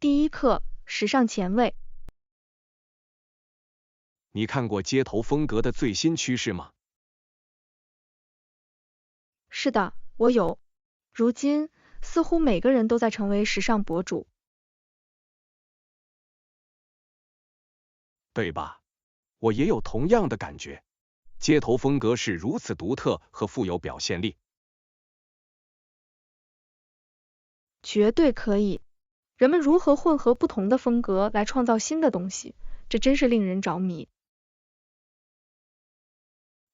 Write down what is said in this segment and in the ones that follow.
第一课，时尚前卫。你看过街头风格的最新趋势吗？是的，我有。如今，似乎每个人都在成为时尚博主。对吧？我也有同样的感觉。街头风格是如此独特和富有表现力。绝对可以。人们如何混合不同的风格来创造新的东西，这真是令人着迷。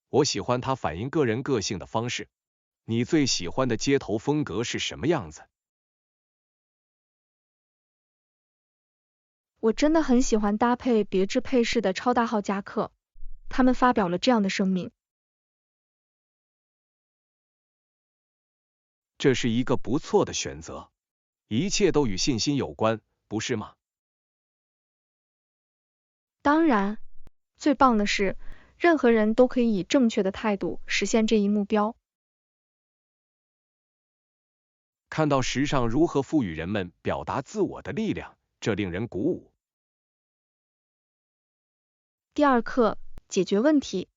我喜欢它反映个人个性的方式。你最喜欢的街头风格是什么样子？我真的很喜欢搭配别致配饰的超大号夹克，他们发表了这样的声明。这是一个不错的选择。一切都与信心有关，不是吗？当然，最棒的是，任何人都可以以正确的态度实现这一目标。看到时尚如何赋予人们表达自我的力量，这令人鼓舞。第二课，解决问题。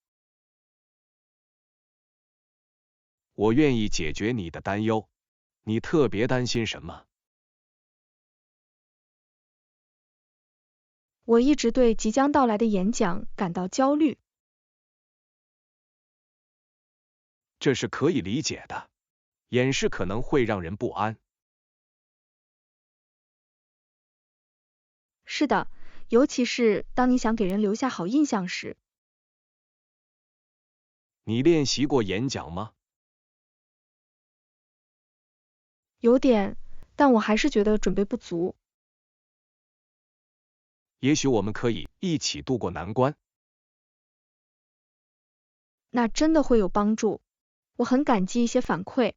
我愿意解决你的担忧。你特别担心什么？我一直对即将到来的演讲感到焦虑。这是可以理解的。演示可能会让人不安。是的，尤其是当你想给人留下好印象时。你练习过演讲吗？有点，但我还是觉得准备不足。也许我们可以一起度过难关。那真的会有帮助。我很感激一些反馈。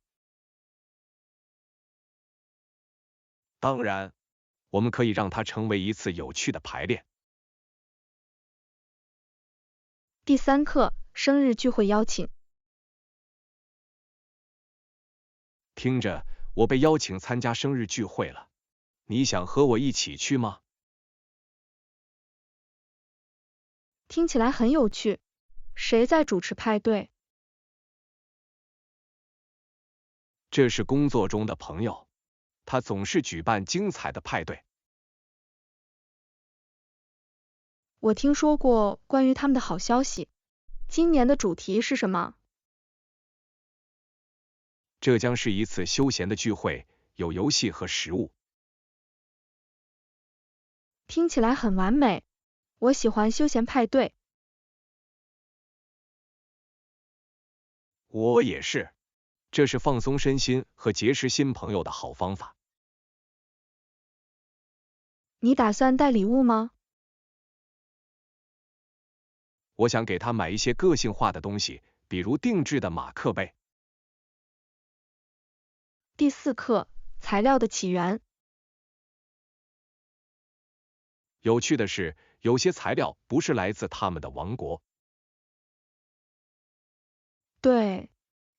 当然，我们可以让它成为一次有趣的排练。第三课，生日聚会邀请。听着，我被邀请参加生日聚会了。你想和我一起去吗？听起来很有趣。谁在主持派对？这是工作中的朋友，他总是举办精彩的派对。我听说过关于他们的好消息。今年的主题是什么？这将是一次休闲的聚会，有游戏和食物。听起来很完美。我喜欢休闲派对。我也是。这是放松身心和结识新朋友的好方法。你打算带礼物吗？我想给他买一些个性化的东西，比如定制的马克杯。第四课，材料的起源。有趣的是，有些材料不是来自他们的王国。对，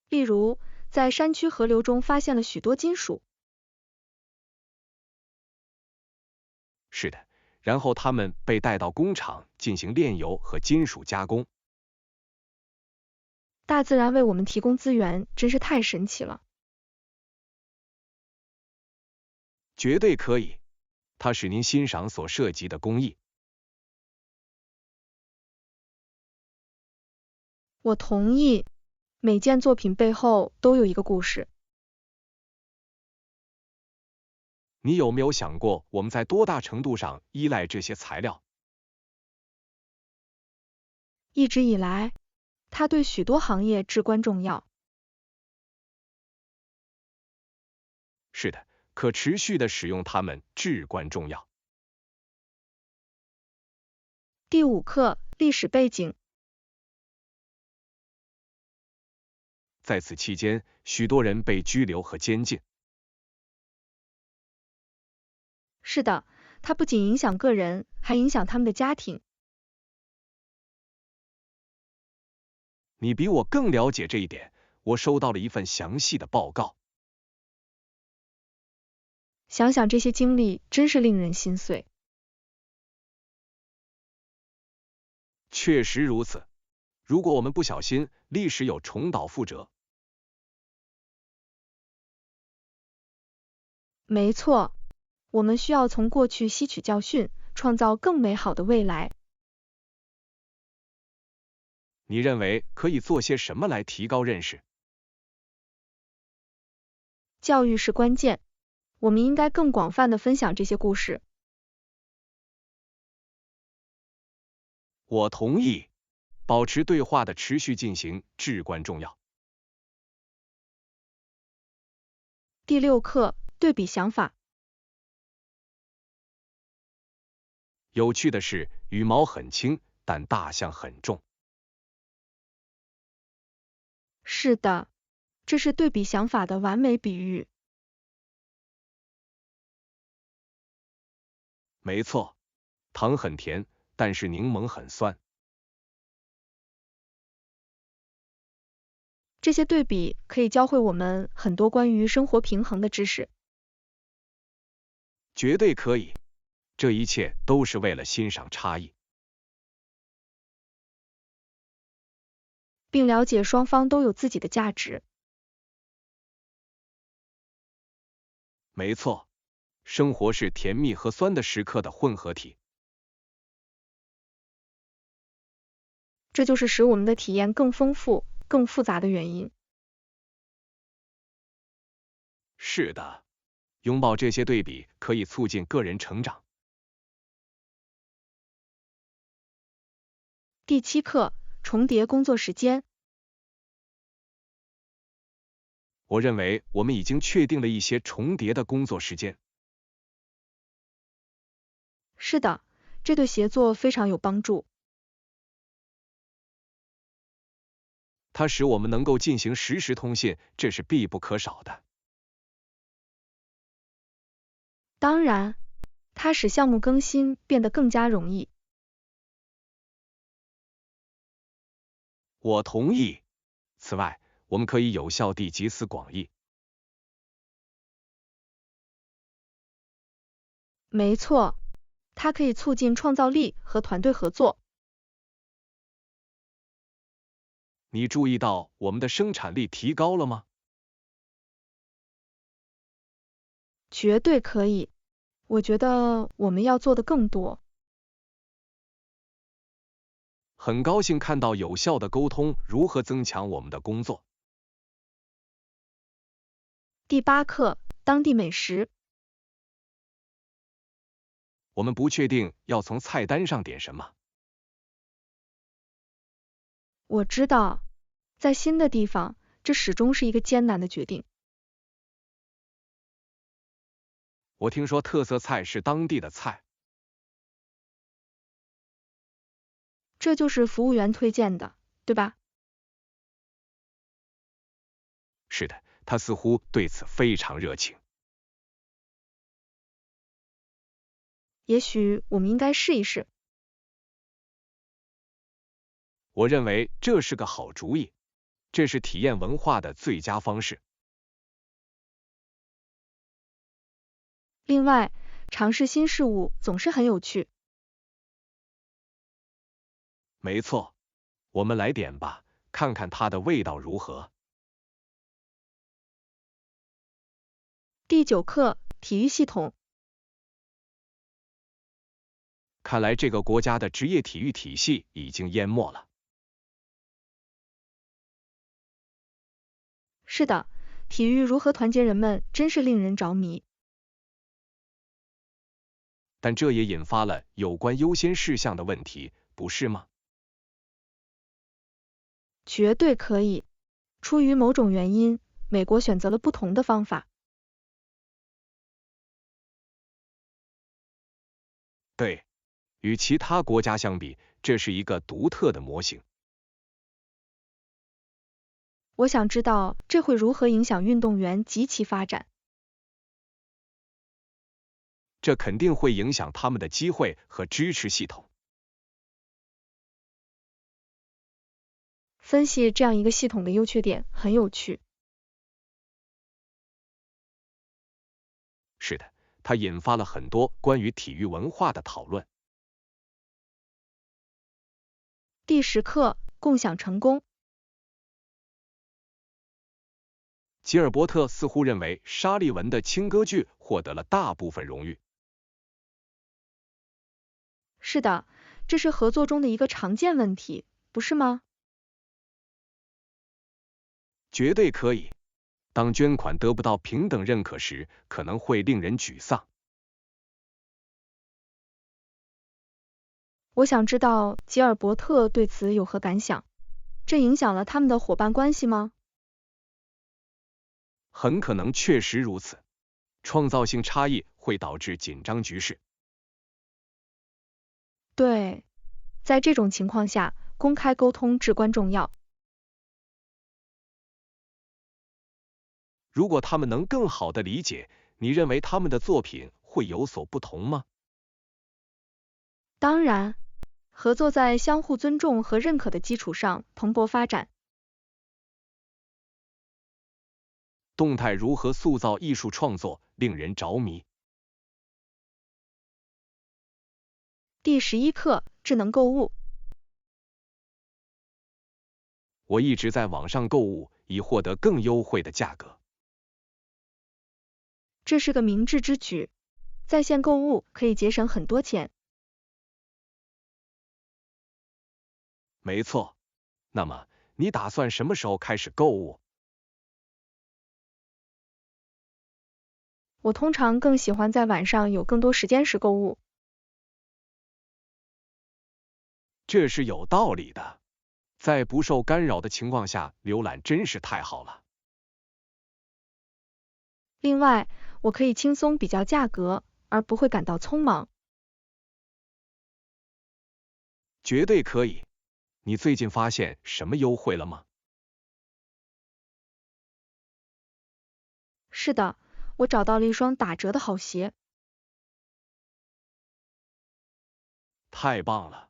例如，在山区河流中发现了许多金属。是的，然后它们被带到工厂进行炼油和金属加工。大自然为我们提供资源，真是太神奇了。绝对可以。它使您欣赏所涉及的工艺。我同意，每件作品背后都有一个故事。你有没有想过，我们在多大程度上依赖这些材料？一直以来，它对许多行业至关重要。是的，可持续的使用它们至关重要。第五课，历史背景。在此期间，许多人被拘留和监禁。是的，它不仅影响个人，还影响他们的家庭。你比我更了解这一点。我收到了一份详细的报告。想想这些经历，真是令人心碎。确实如此。如果我们不小心，历史有重蹈覆辙。没错，我们需要从过去吸取教训，创造更美好的未来。你认为可以做些什么来提高认识？教育是关键，我们应该更广泛的分享这些故事。我同意，保持对话的持续进行至关重要。第6课，对比想法。有趣的是，羽毛很轻，但大象很重。是的，这是对比想法的完美比喻。没错，糖很甜，但是柠檬很酸。这些对比可以教会我们很多关于生活平衡的知识。绝对可以，这一切都是为了欣赏差异，并了解双方都有自己的价值。没错，生活是甜蜜和酸的时刻的混合体。这就是使我们的体验更丰富、更复杂的原因。是的，拥抱这些对比可以促进个人成长。第7课，重叠工作时间。我认为我们已经确定了一些重叠的工作时间。是的，这对协作非常有帮助。它使我们能够进行实时通信，这是必不可少的。当然，它使项目更新变得更加容易。我同意。此外，我们可以有效地集思广益。没错，它可以促进创造力和团队合作。你注意到我们的生产力提高了吗？绝对可以。我觉得我们要做的更多。很高兴看到有效的沟通如何增强我们的工作。第8课，当地美食。我们不确定要从菜单上点什么。我知道，在新的地方，这始终是一个艰难的决定。我听说特色菜是当地的菜。这就是服务员推荐的，对吧？是的，他似乎对此非常热情。也许我们应该试一试。我认为这是个好主意，这是体验文化的最佳方式。另外，尝试新事物总是很有趣。没错，我们来点吧，看看它的味道如何。第9课，体育系统。看来这个国家的职业体育体系已经淹没了。是的，体育如何团结人们，真是令人着迷。但这也引发了有关优先事项的问题，不是吗？绝对可以。出于某种原因，美国选择了不同的方法。对，与其他国家相比，这是一个独特的模型。我想知道这会如何影响运动员及其发展。这肯定会影响他们的机会和支持系统。分析这样一个系统的优缺点很有趣。是的，它引发了很多关于体育文化的讨论。第10课，共享成功。吉尔伯特似乎认为沙利文的轻歌剧获得了大部分荣誉。是的，这是合作中的一个常见问题，不是吗？绝对可以。当捐款得不到平等认可时，可能会令人沮丧。我想知道吉尔伯特对此有何感想？这影响了他们的伙伴关系吗？很可能确实如此。创造性差异会导致紧张局势。对，在这种情况下，公开沟通至关重要。如果他们能更好地理解，你认为他们的作品会有所不同吗？当然，合作在相互尊重和认可的基础上蓬勃发展。动态如何塑造艺术创作，令人着迷。第11课，智能购物。我一直在网上购物，以获得更优惠的价格。这是个明智之举，在线购物可以节省很多钱。没错。那么，你打算什么时候开始购物？我通常更喜欢在晚上有更多时间时购物。这是有道理的。在不受干扰的情况下浏览真是太好了。另外，我可以轻松比较价格，而不会感到匆忙。绝对可以。你最近发现什么优惠了吗？是的，我找到了一双打折的好鞋。太棒了！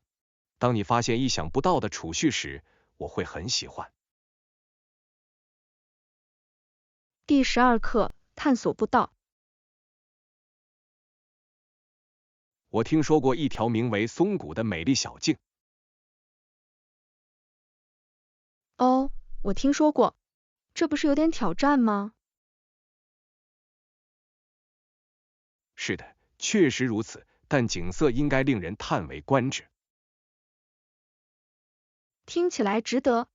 当你发现意想不到的储蓄时，我会很喜欢。第12课，探索步道。我听说过一条名为松谷的美丽小径。哦，我听说过，这不是有点挑战吗？是的，确实如此，但景色应该令人叹为观止。听起来值得。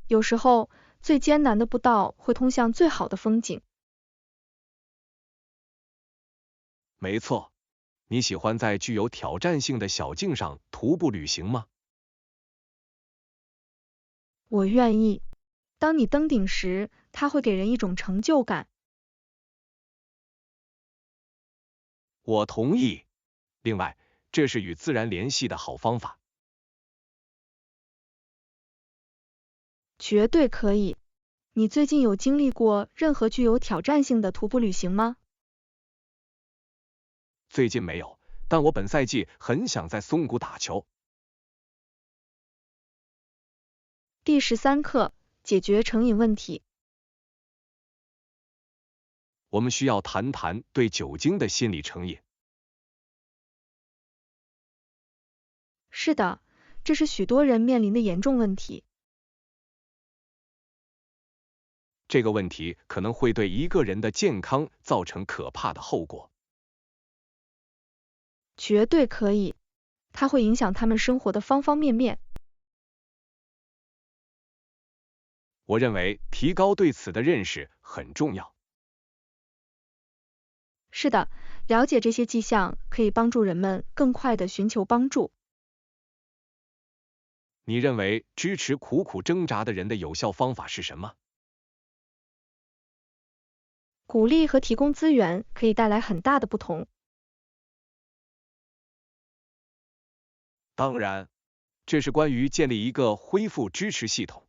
有时候，最艰难的步道会通向最好的风景。没错。你喜欢在具有挑战性的小径上徒步旅行吗？我愿意。当你登顶时，它会给人一种成就感。我同意。另外，这是与自然联系的好方法。绝对可以。你最近有经历过任何具有挑战性的徒步旅行吗？最近没有，但我本赛季很想在松谷打球。第13课，解决成瘾问题。我们需要谈谈对酒精的心理成瘾。是的，这是许多人面临的严重问题。这个问题可能会对一个人的健康造成可怕的后果。绝对可以，它会影响他们生活的方方面面。我认为提高对此的认识很重要。是的，了解这些迹象可以帮助人们更快地寻求帮助。你认为支持苦苦挣扎的人的有效方法是什么？鼓励和提供资源可以带来很大的不同。当然，这是关于建立一个恢复支持系统。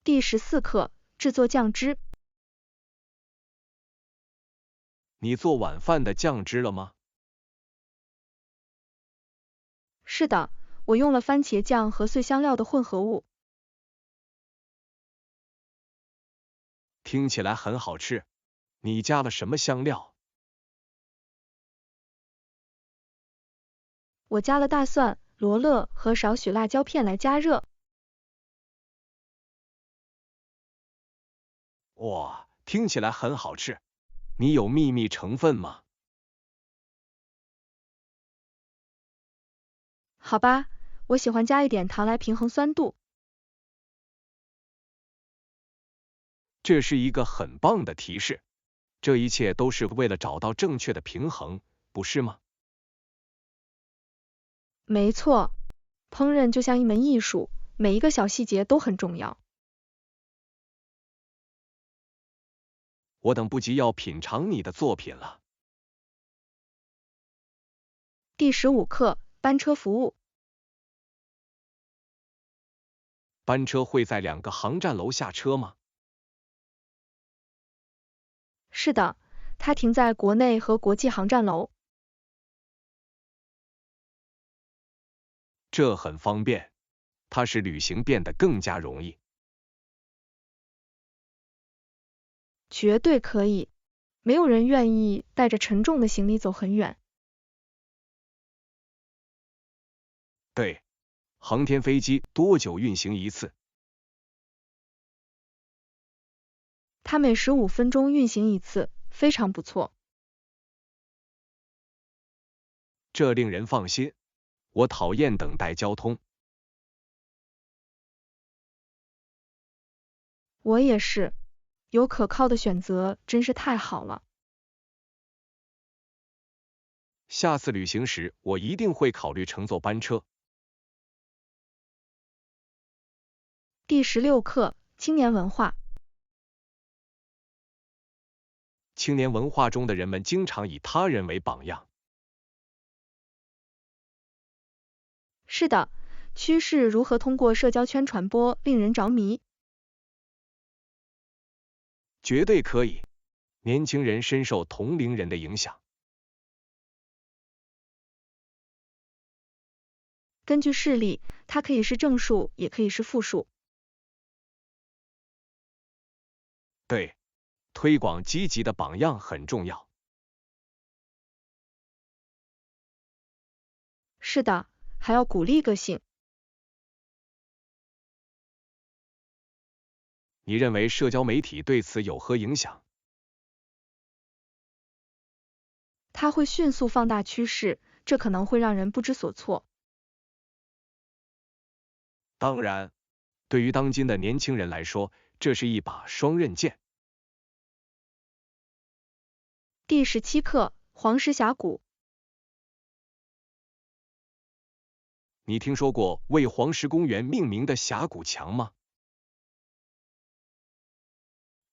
第14课，制作酱汁。你做晚饭的酱汁了吗？是的，我用了番茄酱和碎香料的混合物。听起来很好吃。你加了什么香料？我加了大蒜、罗勒和少许辣椒片来加热。哇，听起来很好吃。你有秘密成分吗？好吧，我喜欢加一点糖来平衡酸度。这是一个很棒的提示。这一切都是为了找到正确的平衡，不是吗？没错，烹饪就像一门艺术，每一个小细节都很重要。我等不及要品尝你的作品了。第15课，班车服务。班车会在2个航站楼下车吗？是的，它停在国内和国际航站楼。这很方便，它使旅行变得更加容易。绝对可以，没有人愿意带着沉重的行李走很远。对，航天飞机多久运行一次？它每15分钟运行一次，非常不错。这令人放心。我讨厌等待交通。我也是，有可靠的选择真是太好了。下次旅行时，我一定会考虑乘坐班车。第16课，青年文化。青年文化中的人们经常以他人为榜样。是的，趋势如何通过社交圈传播，令人着迷。绝对可以。年轻人深受同龄人的影响。根据事例，它可以是正数，也可以是负数。对，推广积极的榜样很重要。是的，还要鼓励个性。你认为社交媒体对此有何影响？它会迅速放大趋势，这可能会让人不知所措。当然，对于当今的年轻人来说，这是一把双刃剑。第17课，黄石峡谷。你听说过为黄石公园命名的峡谷墙吗？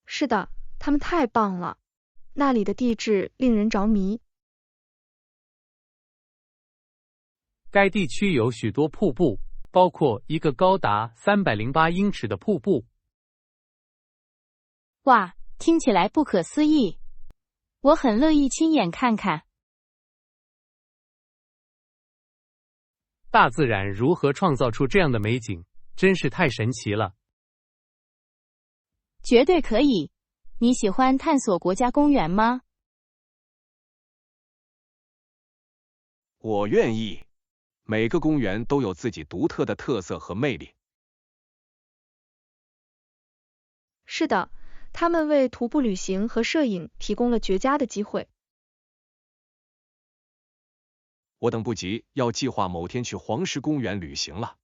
是的，它们太棒了，那里的地质令人着迷。该地区有许多瀑布，包括一个高达308英尺的瀑布。哇，听起来不可思议！我很乐意亲眼看看。大自然如何创造出这样的美景，真是太神奇了。绝对可以。你喜欢探索国家公园吗？我愿意。每个公园都有自己独特的特色和魅力。是的，他们为徒步旅行和摄影提供了绝佳的机会。我等不及要计划某天去黄石公园旅行了。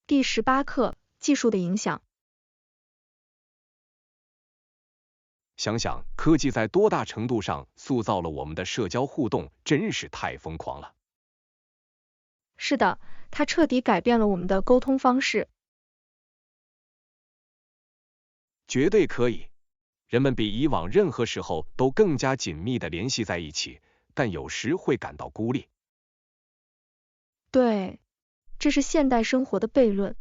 第18课，技术的影响。想想科技在多大程度上塑造了我们的社交互动，真是太疯狂了。是的，它彻底改变了我们的沟通方式。绝对可以。人们比以往任何时候都更加紧密地联系在一起，但有时会感到孤立。对，这是现代生活的悖论。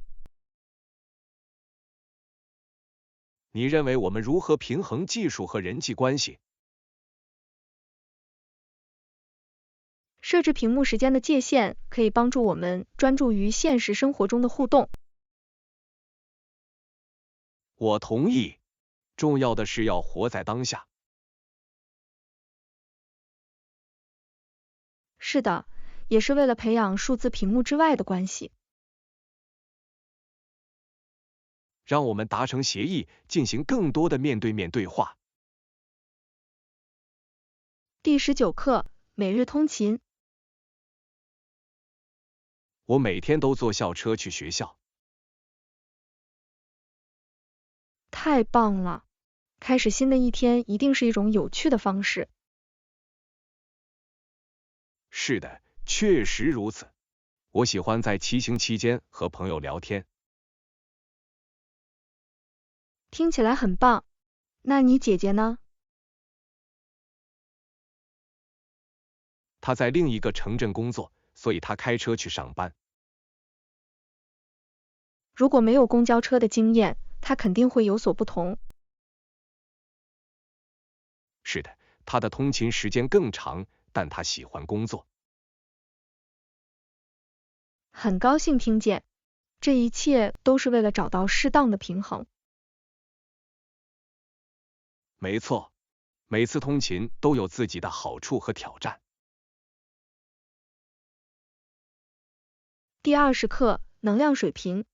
你认为我们如何平衡技术和人际关系？设置屏幕时间的界限可以帮助我们专注于现实生活中的互动。我同意，重要的是要活在当下。是的，也是为了培养数字屏幕之外的关系。让我们达成协议，进行更多的面对面对话。第19课，每日通勤。我每天都坐校车去学校。太棒了！开始新的一天一定是一种有趣的方式。是的，确实如此。我喜欢在骑行期间和朋友聊天。听起来很棒。那你姐姐呢？她在另一个城镇工作，所以她开车去上班。如果没有公交车的经验，她肯定会有所不同。是的，她的通勤时间更长，但她喜欢工作。很高兴听见，这一切都是为了找到适当的平衡。没错，每次通勤都有自己的好处和挑战。第20课，能量水平。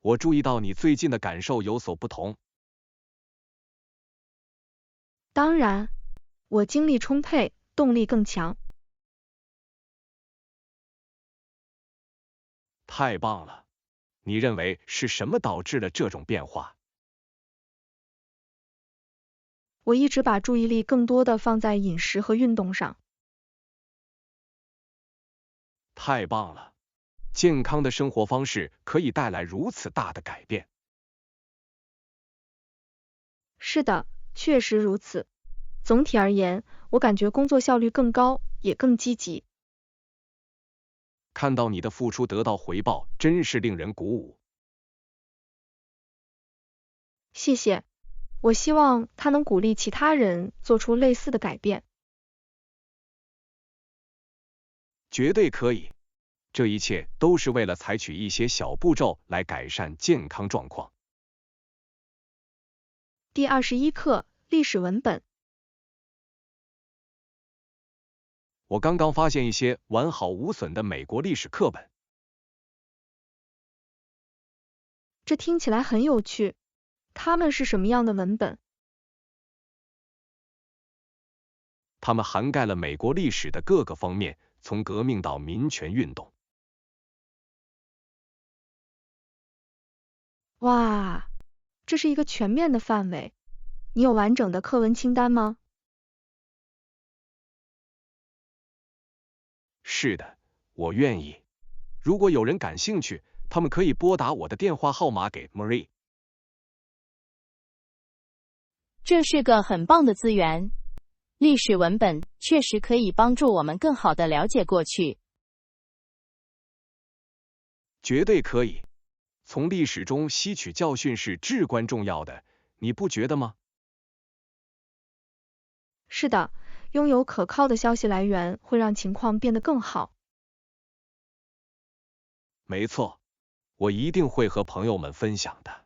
我注意到你最近的感受有所不同。当然，我精力充沛，动力更强。太棒了！你认为是什么导致了这种变化？我一直把注意力更多的放在饮食和运动上。太棒了！健康的生活方式可以带来如此大的改变。是的，确实如此。总体而言，我感觉工作效率更高，也更积极。看到你的付出得到回报，真是令人鼓舞。谢谢。我希望它能鼓励其他人做出类似的改变。绝对可以。这一切都是为了采取一些小步骤来改善健康状况。第21课，历史文本。我刚刚发现一些完好无损的美国历史课本。这听起来很有趣。它们是什么样的文本？它们涵盖了美国历史的各个方面，从革命到民权运动。哇，这是一个全面的范围。你有完整的课文清单吗？是的，我愿意。如果有人感兴趣，他们可以拨打我的电话号码给 Marie。这是个很棒的资源。历史文本确实可以帮助我们更好地了解过去。绝对可以。从历史中吸取教训是至关重要的，你不觉得吗？是的，拥有可靠的消息来源会让情况变得更好。没错，我一定会和朋友们分享的。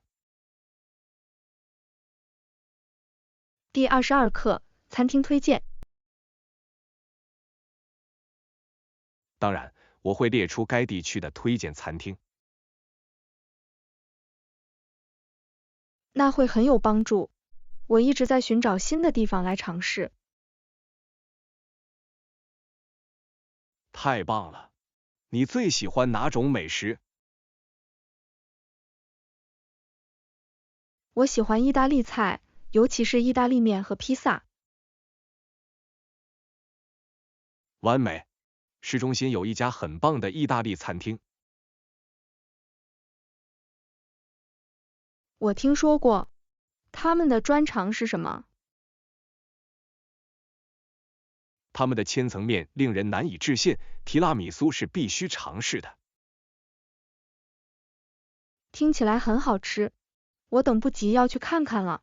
第22课，餐厅推荐。当然，我会列出该地区的推荐餐厅。那会很有帮助。我一直在寻找新的地方来尝试。太棒了！你最喜欢哪种美食？我喜欢意大利菜，尤其是意大利面和披萨。完美！市中心有一家很棒的意大利餐厅。我听说过。他们的专长是什么？他们的千层面令人难以置信，提拉米苏是必须尝试的。听起来很好吃，我等不及要去看看了。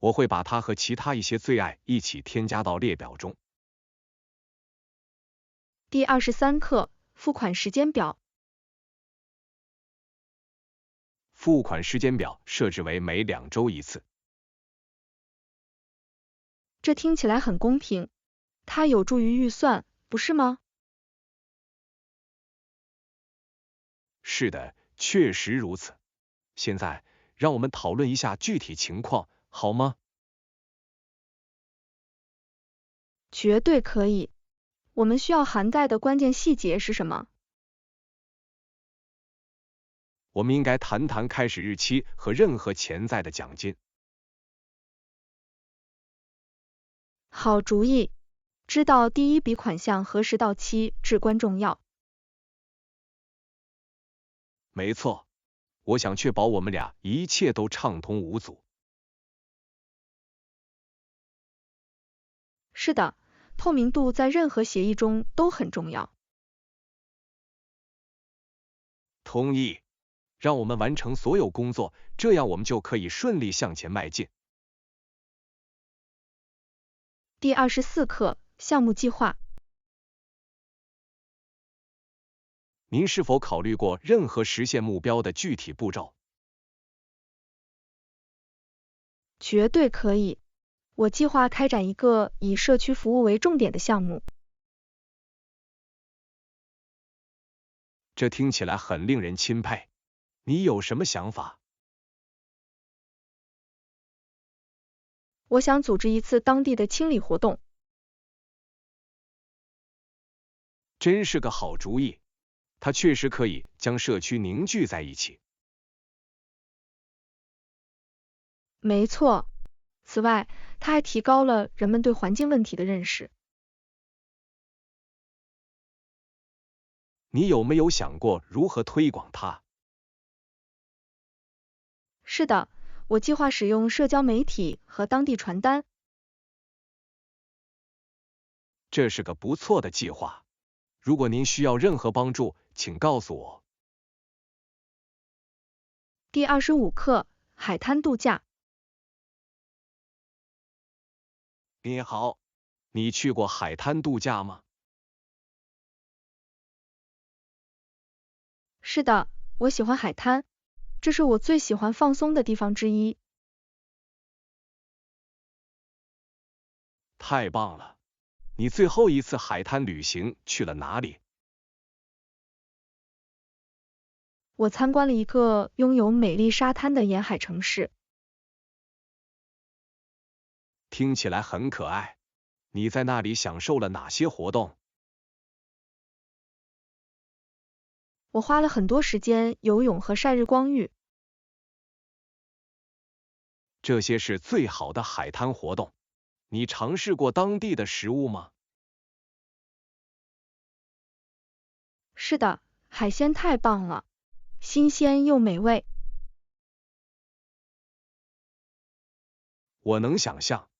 我会把它和其他一些最爱一起添加到列表中。第23课，付款时间表。付款时间表设置为每2周一次。这听起来很公平，它有助于预算，不是吗？是的，确实如此。现在，让我们讨论一下具体情况，好吗？绝对可以。我们需要涵盖的关键细节是什么？我们应该谈谈开始日期和任何潜在的奖金。好主意。知道第一笔款项何时到期至关重要。没错，我想确保我们俩一切都畅通无阻。是的，透明度在任何协议中都很重要。同意。让我们完成所有工作，这样我们就可以顺利向前迈进。第24课，项目计划。您是否考虑过任何实现目标的具体步骤？绝对可以。我计划开展一个以社区服务为重点的项目。这听起来很令人钦佩。你有什么想法？我想组织一次当地的清理活动。真是个好主意，它确实可以将社区凝聚在一起。没错。此外，它还提高了人们对环境问题的认识。你有没有想过如何推广它？是的，我计划使用社交媒体和当地传单。这是个不错的计划。如果您需要任何帮助，请告诉我。第25课，海滩度假。你好，你去过海滩度假吗？是的，我喜欢海滩，这是我最喜欢放松的地方之一。太棒了！你最后一次海滩旅行去了哪里？我参观了一个拥有美丽沙滩的沿海城市。听起来很可爱。你在那里享受了哪些活动？我花了很多时间游泳和晒日光浴。这些是最好的海滩活动。你尝试过当地的食物吗？是的，海鲜太棒了，新鲜又美味。我能想象，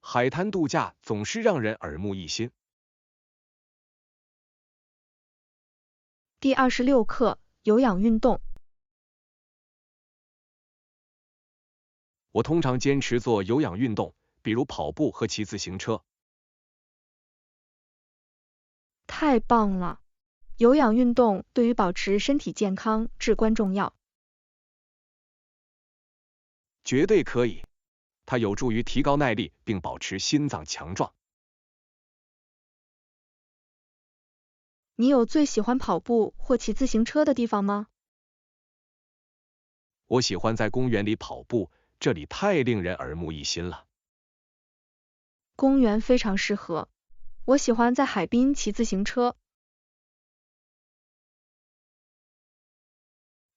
海滩度假总是让人耳目一新。第26课，有氧运动。我通常坚持做有氧运动，比如跑步和骑自行车。太棒了！有氧运动对于保持身体健康至关重要。绝对可以，它有助于提高耐力并保持心脏强壮。你有最喜欢跑步或骑自行车的地方吗？我喜欢在公园里跑步，这里太令人耳目一新了。公园非常适合。我喜欢在海滨骑自行车。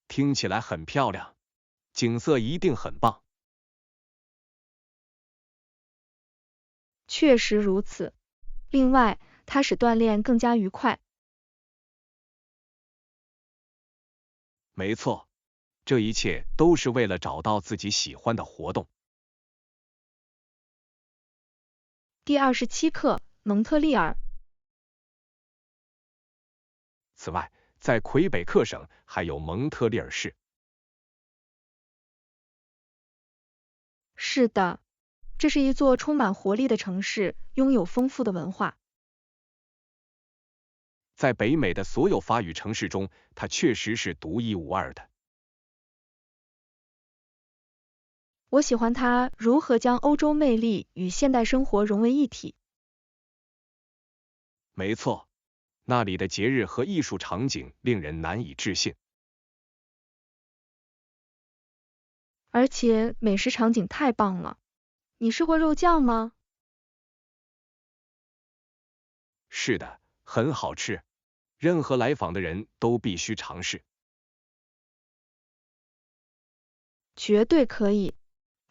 听起来很漂亮，景色一定很棒。确实如此。另外，它使锻炼更加愉快。没错，这一切都是为了找到自己喜欢的活动。第27课，蒙特利尔。此外，在魁北克省还有蒙特利尔市。是的，这是一座充满活力的城市，拥有丰富的文化。在北美的所有法语城市中，它确实是独一无二的。我喜欢它如何将欧洲魅力与现代生活融为一体。没错，那里的节日和艺术场景令人难以置信。而且美食场景太棒了。你试过肉酱吗？是的，很好吃，任何来访的人都必须尝试。绝对可以。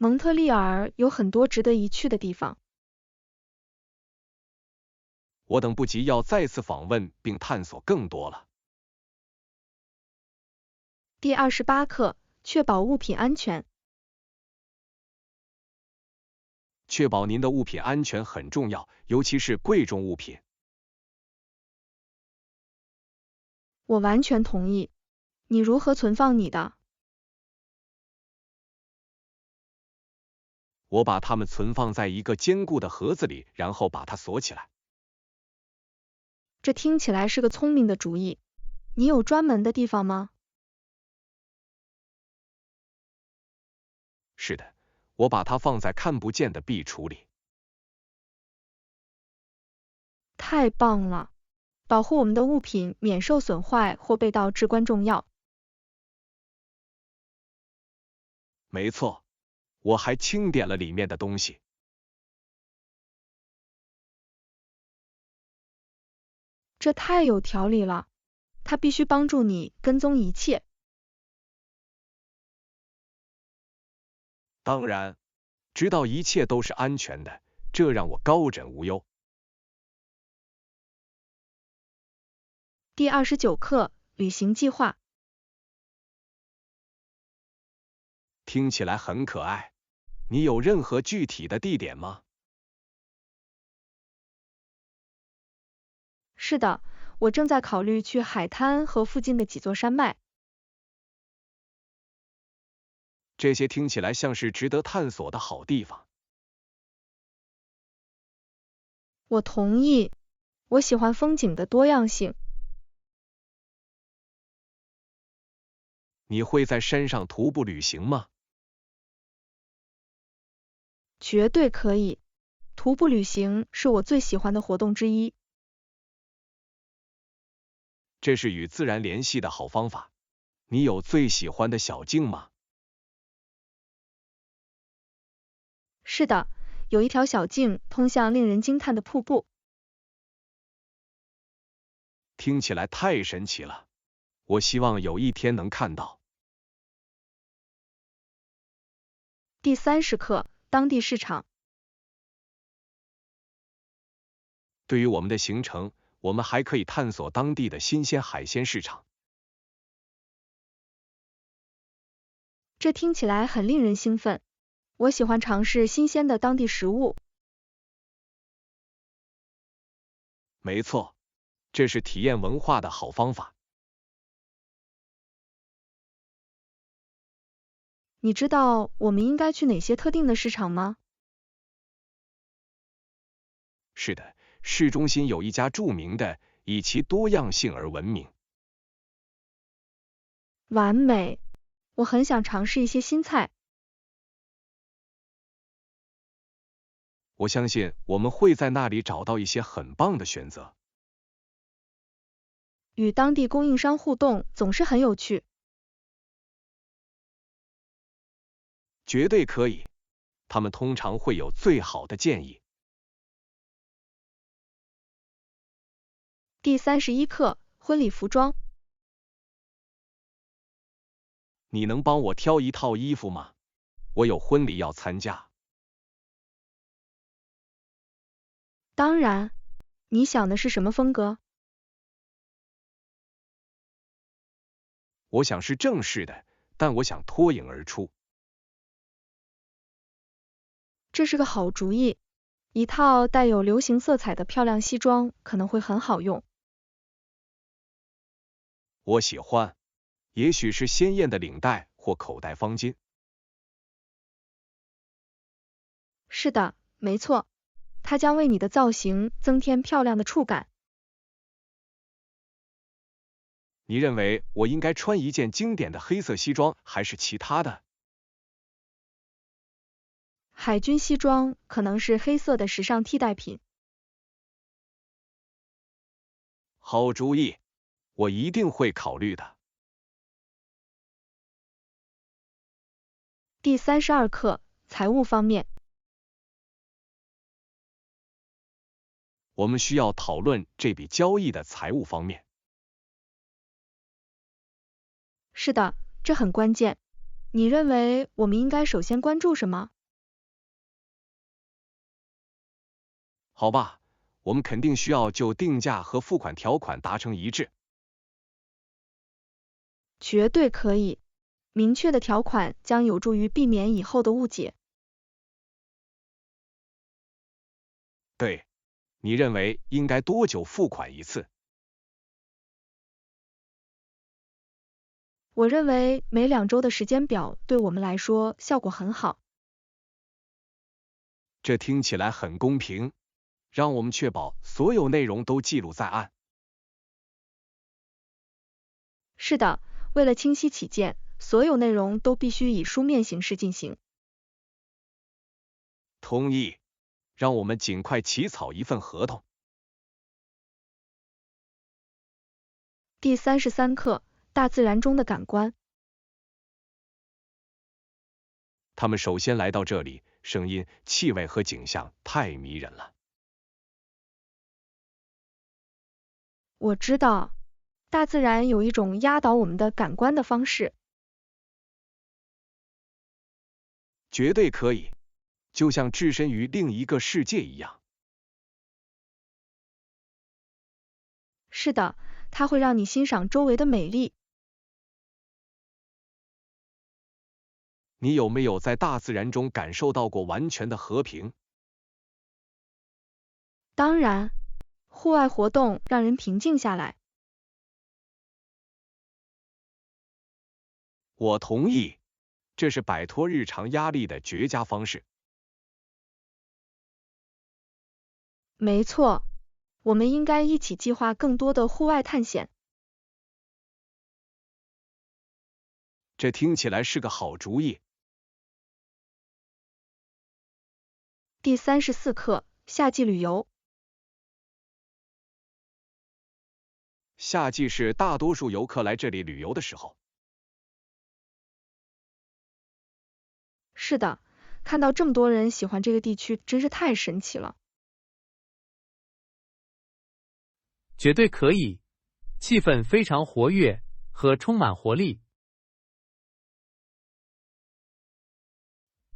蒙特利尔有很多值得一去的地方。我等不及要再次访问并探索更多了。第28课，确保物品安全。确保您的物品安全很重要，尤其是贵重物品。我完全同意。你如何存放你的？我把它们存放在一个坚固的盒子里，然后把它锁起来。这听起来是个聪明的主意。你有专门的地方吗？是的，我把它放在看不见的壁橱里。太棒了！保护我们的物品免受损坏或被盗至关重要。没错，我还清点了里面的东西。这太有条理了。它必须帮助你跟踪一切。当然，知道一切都是安全的，这让我高枕无忧。第29课，旅行计划。听起来很可爱。你有任何具体的地点吗？是的，我正在考虑去海滩和附近的几座山脉。这些听起来像是值得探索的好地方。我同意。我喜欢风景的多样性。你会在山上徒步旅行吗？绝对可以。徒步旅行是我最喜欢的活动之一。这是与自然联系的好方法。你有最喜欢的小径吗？是的，有一条小径通向令人惊叹的瀑布。听起来太神奇了。我希望有一天能看到。第30课，当地市场。对于我们的行程，我们还可以探索当地的新鲜海鲜市场。这听起来很令人兴奋。我喜欢尝试新鲜的当地食物。没错，这是体验文化的好方法。你知道我们应该去哪些特定的市场吗？是的，市中心有一家著名的，以其多样性而闻名。完美。我很想尝试一些新菜。我相信我们会在那里找到一些很棒的选择。与当地供应商互动总是很有趣。绝对可以，他们通常会有最好的建议。第31课，婚礼服装。你能帮我挑一套衣服吗？我有婚礼要参加。当然。你想的是什么风格？我想是正式的，但我想脱颖而出。这是个好主意。一套带有流行色彩的漂亮西装可能会很好用。我喜欢，也许是鲜艳的领带或口袋方巾。是的，没错。它将为你的造型增添漂亮的触感。你认为我应该穿一件经典的黑色西装，还是其他的？海军西装可能是黑色的时尚替代品。好主意，我一定会考虑的。第32课，财务方面。我们需要讨论这笔交易的财务方面。是的，这很关键。你认为我们应该首先关注什么？好吧，我们肯定需要就定价和付款条款达成一致。绝对可以。明确的条款将有助于避免以后的误解。对，你认为应该多久付款一次？我认为每2周的时间表对我们来说效果很好。这听起来很公平，让我们确保所有内容都记录在案。是的，为了清晰起见，所有内容都必须以书面形式进行。同意，让我们尽快起草一份合同。第33课，大自然中的感官。他们首先来到这里，声音、气味和景象太迷人了。我知道，大自然有一种压倒我们的感官的方式。绝对可以，就像置身于另一个世界一样。是的，它会让你欣赏周围的美丽。你有没有在大自然中感受到过完全的和平？当然，户外活动让人平静下来。我同意，这是摆脱日常压力的绝佳方式。没错，我们应该一起计划更多的户外探险。这听起来是个好主意。第34课，夏季旅游。夏季是大多数游客来这里旅游的时候。是的，看到这么多人喜欢这个地区，真是太神奇了。绝对可以，气氛非常活跃和充满活力。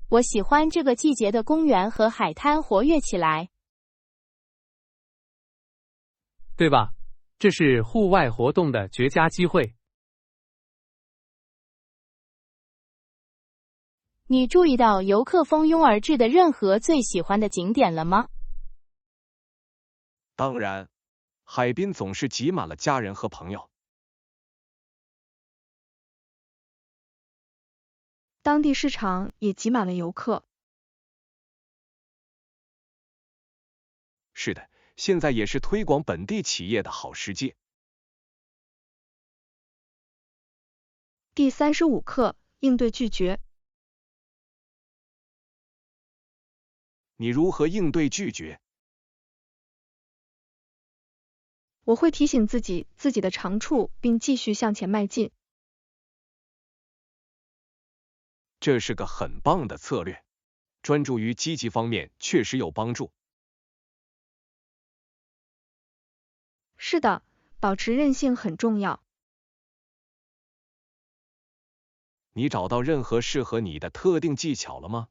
我喜欢这个季节的公园和海滩活跃起来。对吧？这是户外活动的绝佳机会。你注意到游客蜂拥而至的任何最喜欢的景点了吗？当然，海滨总是挤满了家人和朋友。当地市场也挤满了游客。是的，现在也是推广本地企业的好时机。第35课，应对拒绝。你如何应对拒绝？我会提醒自己的长处，并继续向前迈进。这是个很棒的策略，专注于积极方面确实有帮助。是的，保持韧性很重要。你找到任何适合你的特定技巧了吗？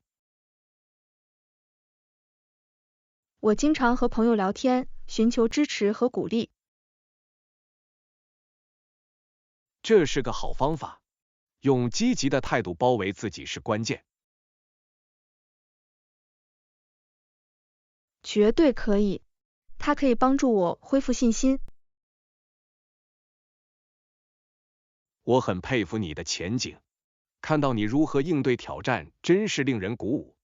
我经常和朋友聊天，寻求支持和鼓励。这是个好方法，用积极的态度包围自己是关键。绝对可以，它可以帮助我恢复信心。我很佩服你的前景，看到你如何应对挑战，真是令人鼓舞。